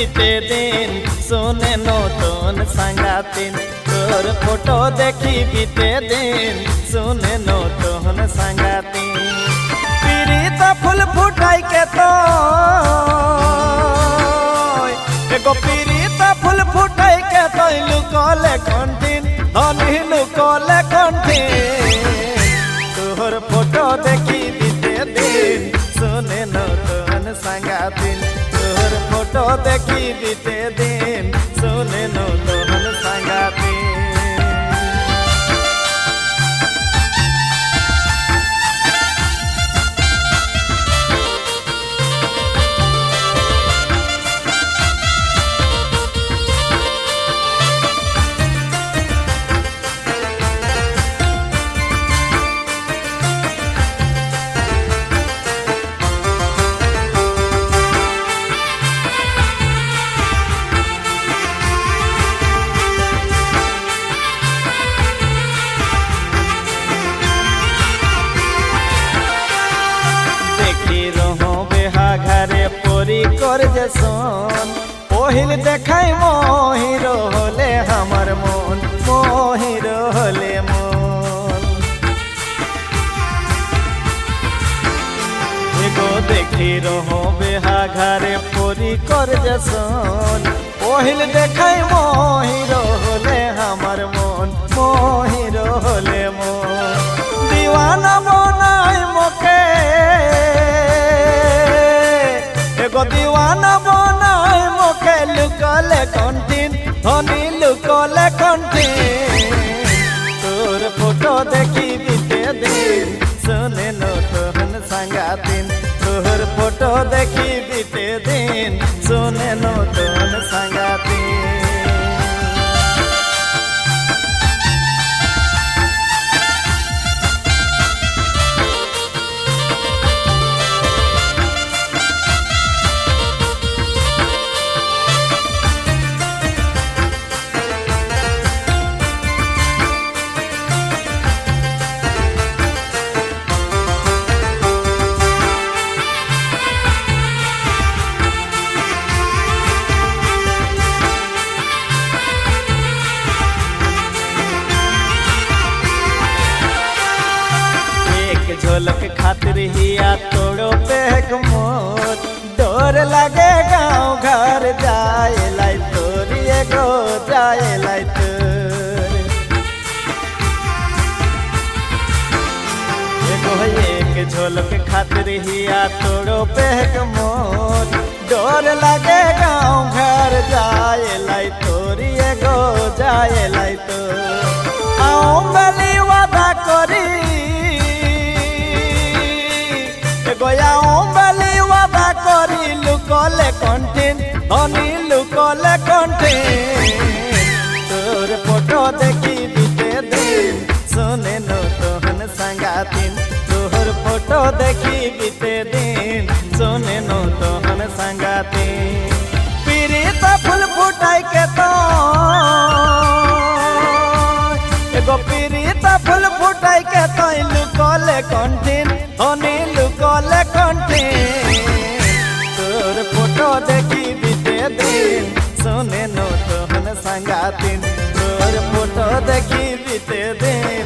বিতে দিন শুনে নতুন সাঙ্গাতিন তোর ফটো দেখি বিতে দিন শুনে নতুন সাঙ্গাতিন পিরিতা ফুল ফুটাই কে তো এগো পিরিতা ফুল ফুটাই কে তই লুকলে কণ্ঠিন ধনী লুকলে কণ্ঠিন তোর ফটো দেখি বিতে দিন শুনে নতুন সাঙ্গাতিন তোর ফটো দেখি বিতে দিন শুনে নতুন সাঙ্গাতিন যেসন পহিল দেখাই মহির হলে আমার মন মহির হলে মন এগো দেখি রহ বেহাঘারে পরি কর যেসন পহিল দেখাই মহির হলে আমার মন মহির হলে মন দিওয়ানা বনাই মোকে দিওয়ানা বনাই মোকে লুকলে কণ্ঠিন ধনী লুকলে কণ্ঠিন তোর ফটো দেখি বিতে দিন শুনে নতুন সাঙ্গাতিন তোর ফটো দেখি বিতে দিন শুনে নতুন সাঙ্গাতিন झलक खातिर हिया तोड़ो पेक मोर डोर लगे गाँव घर जाए लाई तोर एगो जाए लाई तोर एगो एक झलक खातिर हिया तोड़ो पेक मोर डोर लगे गाँव घर जाए लाई तोर एगो जाए लाई तोर आओ बली वादा करी গয়াও বলি ওয়াদা করি লুকলে কণ্ঠিন ধনী লুকলে কণ্ঠিন তোর ফটো দেখি বিতে দিন শুনে নতুন সাঙ্গাতিন তোর ফটো দেখি বিতে দিন শুনে নতুন সাঙ্গাতিন পিরিতা ফুল ফুটাই কে তো এগো পিরিতা ফুল ফুটাই কে তই লুকলে কণ্ঠিন ধনী লুকলে কণ্ঠিন তোর ফটো দেখি বিতে দিন শুনে নতুন সাঙ্গাতিন তোর ফটো দেখি বিতে দিন